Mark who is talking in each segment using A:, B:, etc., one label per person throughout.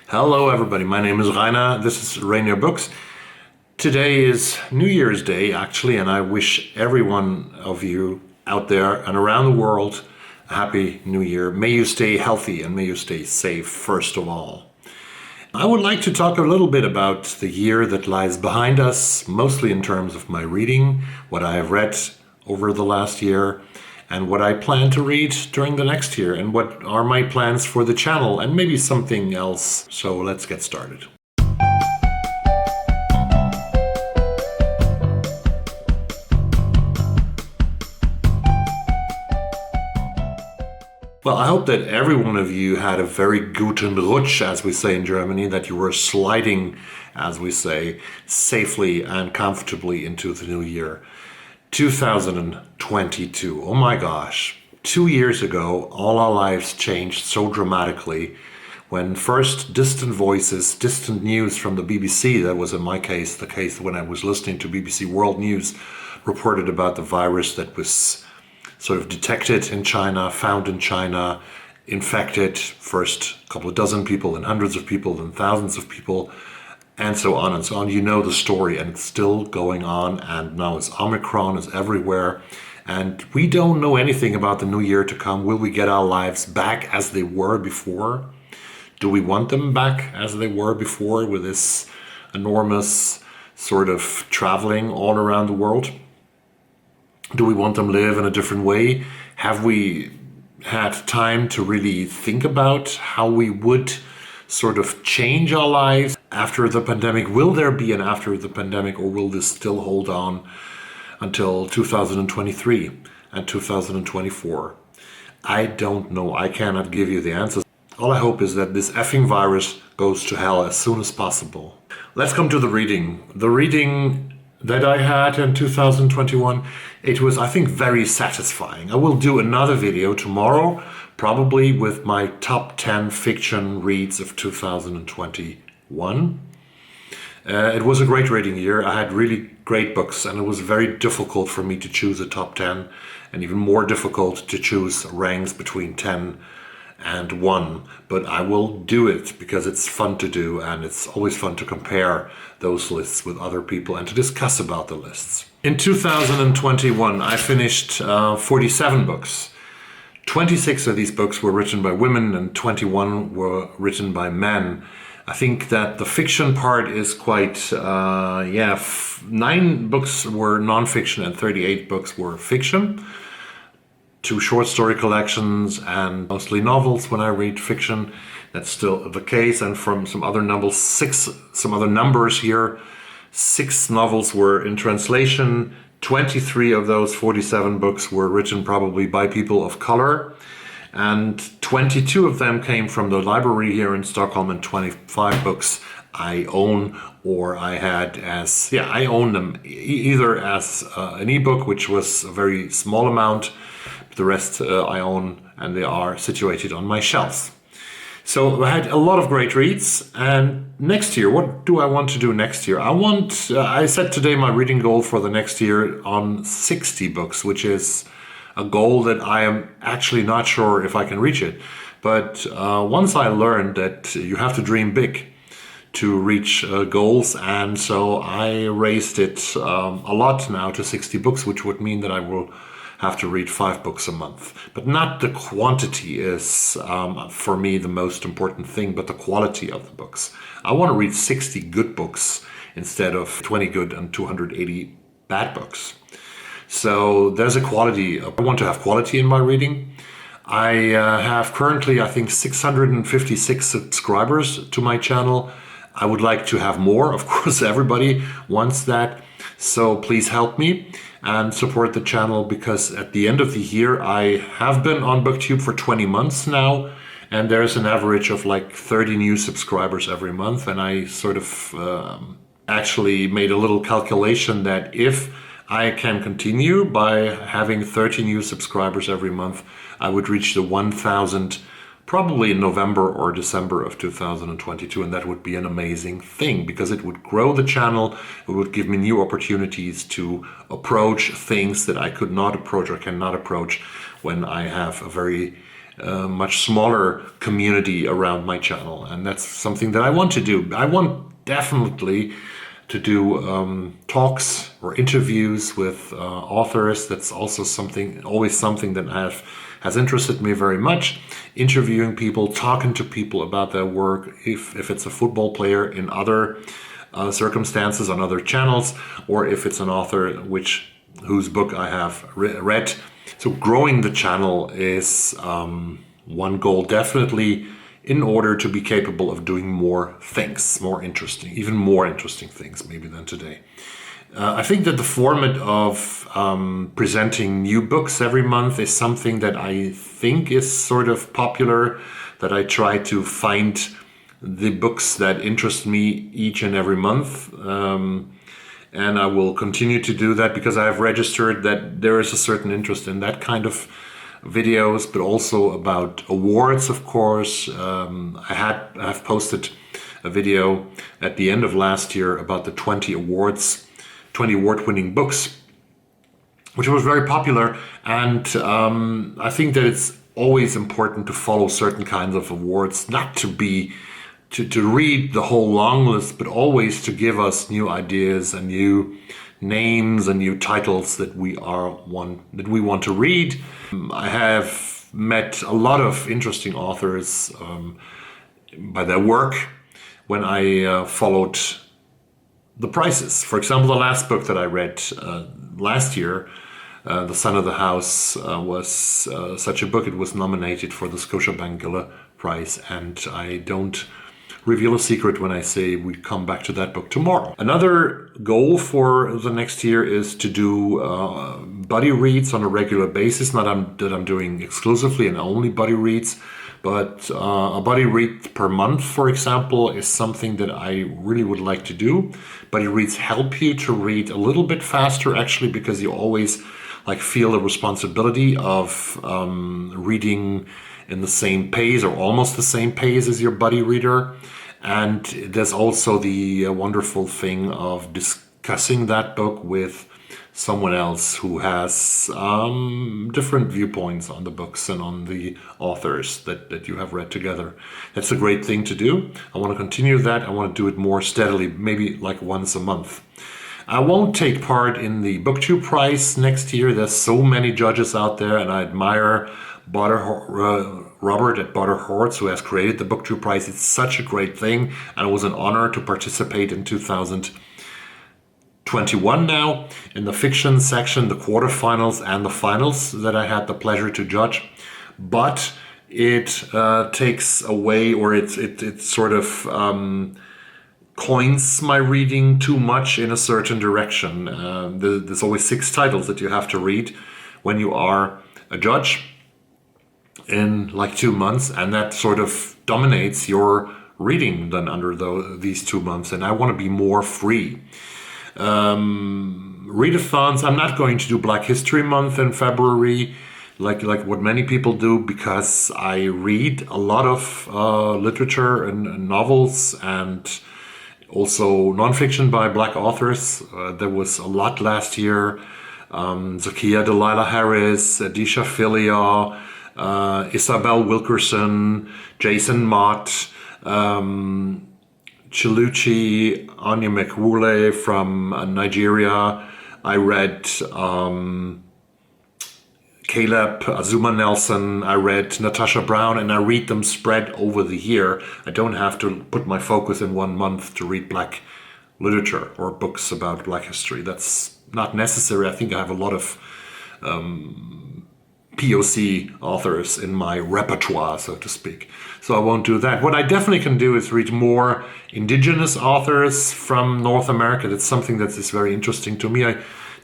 A: Hello everybody, my name is Rainer, this is Rainierbooks. Today is New Year's Day actually, and I wish every one of you out there and around the world a happy New Year. May you stay healthy and may you stay safe first of all. I would like to talk a little bit about the year that lies behind us, mostly in terms of my reading, what I have read over the last year, and what I plan to read during the next year, and what are my plans for the channel, and maybe something else. So let's get started. Well, I hope that every one of you had a very guten Rutsch, as we say in Germany, that you were sliding, as we say, safely and comfortably into the new year. 2022, oh my gosh, 2 years ago, all our lives changed so dramatically when first distant voices, distant news from the BBC, that was in my case, the case when I was listening to BBC World News, reported about the virus that was sort of detected in China, found in China, infected first a couple of dozen people, then hundreds of people, then thousands of people, and so on and so on. You know the story, and it's still going on, and now it's Omicron is everywhere, and we don't know anything about the new year to come. Will we get our lives back as they were before? Do we want them back as they were before with this enormous sort of traveling all around the world? Do we want them to live in a different way? Have we had time to really think about how we would sort of change our lives after the pandemic? Will there be an after the pandemic, or will this still hold on until 2023 and 2024? I don't know. I cannot give you the answers. All I hope is that this effing virus goes to hell as soon as possible. Let's come to the reading. The reading that I had in 2021, it was, I think, very satisfying. I will do another video tomorrow, probably with my top 10 fiction reads of 2021. It was a great reading year. I had really great books, and it was very difficult for me to choose a top 10, and even more difficult to choose ranks between 10 and 1. But I will do it because it's fun to do, and it's always fun to compare those lists with other people and to discuss about the lists. In 2021, I finished 47 books. 26 of these books were written by women and 21 were written by men. I think that the fiction part is quite, 9 books were nonfiction and 38 books were fiction. 2 short story collections and mostly novels when I read fiction. That's still the case. And from some other numbers, 6 novels were in translation. 23 of those 47 books were written probably by people of color. And 22 of them came from the library here in Stockholm, and 25 books I own, or I had as, I own them either as an ebook, which was a very small amount. The rest I own, and they are situated on my shelves. So I had a lot of great reads. And next year, what do I want to do next year? I set today my reading goal for the next year on 60 books, which is a goal that I am actually not sure if I can reach it. But once I learned that you have to dream big to reach goals, and so I raised it a lot now to 60 books, which would mean that I will have to read 5 books a month. But not the quantity is, for me, the most important thing, but the quality of the books. I want to read 60 good books instead of 20 good and 280 bad books. So there's a quality. I want to have quality in my reading. I have currently, I think, 656 subscribers to my channel. I would like to have more. Of course, everybody wants that. So please help me and support the channel, because at the end of the year, I have been on BookTube for 20 months now, and there's an average of like 30 new subscribers every month. And I sort of actually made a little calculation that if I can continue by having 30 new subscribers every month, I would reach the 1,000 probably in November or December of 2022, and that would be an amazing thing because it would grow the channel. It would give me new opportunities to approach things that I could not approach or cannot approach when I have a very much smaller community around my channel, and that's something that I want to do. I want definitely to do talks or interviews with authors. That's also always something that has interested me very much. Interviewing people, talking to people about their work, if it's a football player in other circumstances on other channels, or if it's an author whose book I have read. So growing the channel is one goal, definitely, in order to be capable of doing more things, even more interesting things maybe than today. I think that the format of presenting new books every month is something that I think is sort of popular, that I try to find the books that interest me each and every month. And I will continue to do that because I have registered that there is a certain interest in that kind of videos, but also about awards, of course. I have posted a video at the end of last year about the 20 award-winning books, which was very popular. And I think that it's always important to follow certain kinds of awards, not to read the whole long list, but always to give us new ideas and new names and new titles that we want to read. I have met a lot of interesting authors by their work when I followed the prizes. For example, the last book that I read last year, The Son of the House, was such a book. It was nominated for the Scotiabank Giller Prize, and I don't reveal a secret when I say we come back to that book tomorrow. Another goal for the next year is to do buddy reads on a regular basis. Not that I'm doing exclusively and only buddy reads, but a buddy read per month, for example, is something that I really would like to do. Buddy reads help you to read a little bit faster, actually, because you always feel the responsibility of reading in the same pace or almost the same pace as your buddy reader. And there's also the wonderful thing of discussing that book with someone else who has different viewpoints on the books and on the authors that you have read together. That's a great thing to do. I want to continue that. I want to do it more steadily, maybe once a month. I won't take part in the BookTube Prize next year. There's so many judges out there, and I admire Robert at Butter Horts, who has created the BookTube Prize. It's such a great thing, and it was an honor to participate in 2021 now in the fiction section, the quarterfinals and the finals that I had the pleasure to judge. But it takes away, or it sort of coins my reading too much in a certain direction. There's always 6 titles that you have to read when you are a judge in 2 months, and that sort of dominates your reading then under these 2 months, and I want to be more free. Readathons, I'm not going to do Black History Month in February like what many people do, because I read a lot of literature and novels, and also nonfiction by Black authors. There was a lot last year. Zakiya, Dalila Harris, Adisha Philia, Isabel Wilkerson, Jason Mott, Chiluchi Onyemekwule from Nigeria. I read Caleb Azumah Nelson. I read Natasha Brown, and I read them spread over the year. I don't have to put my focus in 1 month to read Black literature or books about Black history. That's not necessary. I think I have a lot of POC authors in my repertoire, so to speak. So I won't do that. What I definitely can do is read more indigenous authors from North America. That's something that is very interesting to me. I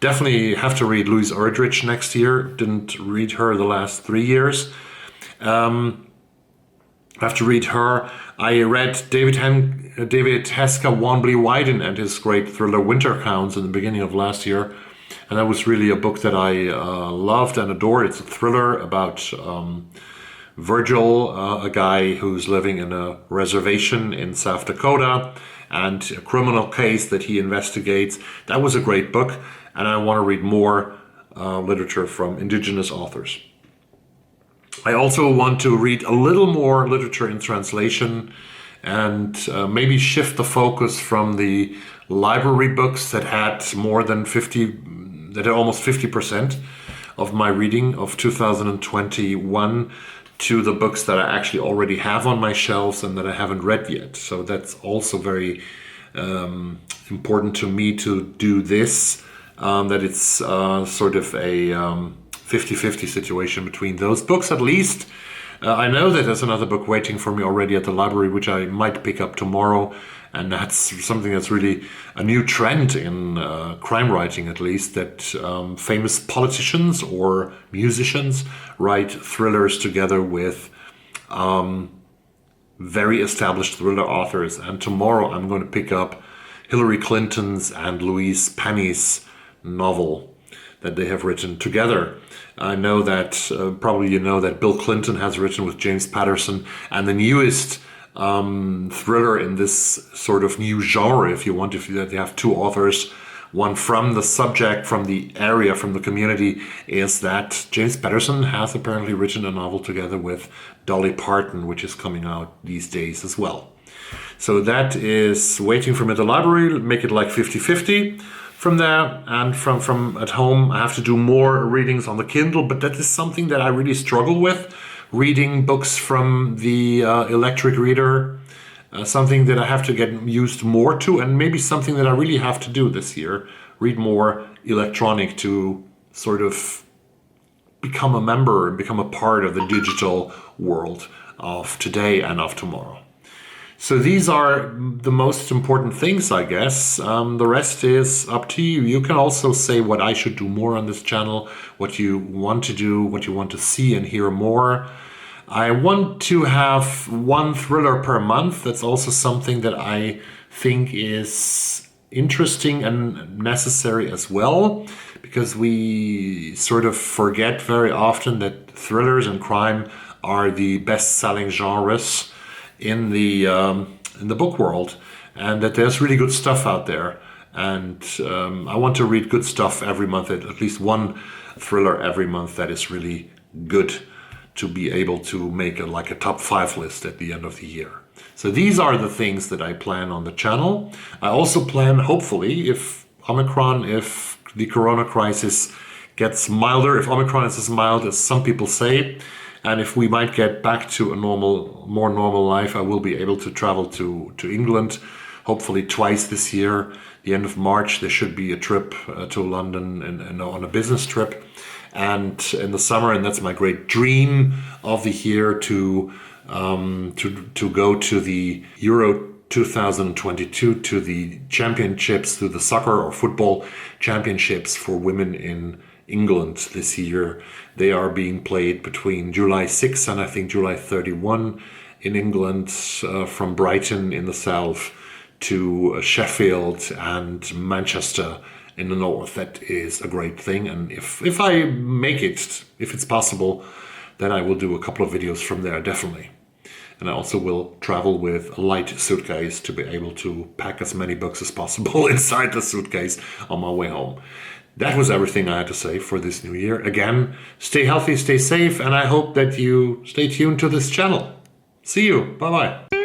A: definitely have to read Louise Erdrich next year. Didn't read her the last 3 years. I have to read her. I read David Heska Wanblee-Wyden and his great thriller Winter Counts in the beginning of last year. And that was really a book that I loved and adored. It's a thriller about Virgil, a guy who's living in a reservation in South Dakota, and a criminal case that he investigates. That was a great book, and I want to read more literature from indigenous authors. I also want to read a little more literature in translation and maybe shift the focus from the library books that had more than 50, that had almost 50% of my reading of 2021 to the books that I actually already have on my shelves and that I haven't read yet. So that's also very important to me to do this, that it's sort of a 50-50 situation between those books at least. I know that there's another book waiting for me already at the library, which I might pick up tomorrow. And that's something that's really a new trend in crime writing, at least, that famous politicians or musicians write thrillers together with very established thriller authors. And tomorrow I'm going to pick up Hillary Clinton's and Louise Penny's novel that they have written together. I know that probably you know that Bill Clinton has written with James Patterson, and the newest thriller in this sort of new genre, if you want, if you have two authors, one from the subject, from the area, from the community, is that James Patterson has apparently written a novel together with Dolly Parton, which is coming out these days as well. So that is waiting for me at the library, make it like 50-50. From there, and from at home, I have to do more readings on the Kindle, but that is something that I really struggle with. Reading books from the electric reader, something that I have to get used more to, and maybe something that I really have to do this year, read more electronic to sort of become a member and become a part of the digital world of today and of tomorrow. So these are the most important things, I guess. The rest is up to you. You can also say what I should do more on this channel, what you want to do, what you want to see and hear more. I want to have one thriller per month. That's also something that I think is interesting and necessary as well, because we sort of forget very often that thrillers and crime are the best-selling genres in the book world, and that there's really good stuff out there. And I want to read good stuff every month, at least one thriller every month that is really good, to be able to make a top 5 list at the end of the year. So these are the things that I plan on the channel. I also plan, hopefully, if the corona crisis gets milder, if Omicron is as mild as some people say, and if we might get back to a more normal life, I will be able to travel to England, hopefully twice this year. The end of March, there should be a trip to London and on a business trip. And in the summer, and that's my great dream of the year, to go to the Euro 2022, to the championships, to the soccer or football championships for women in England this year. They are being played between July 6 and I think July 31 in England, from Brighton in the south to Sheffield and Manchester in the north. That is a great thing, and if I make it, if it's possible, then I will do a couple of videos from there, definitely. And I also will travel with a light suitcase to be able to pack as many books as possible inside the suitcase on my way home. That was everything I had to say for this new year. Again, stay healthy, stay safe, and I hope that you stay tuned to this channel. See you. Bye-bye.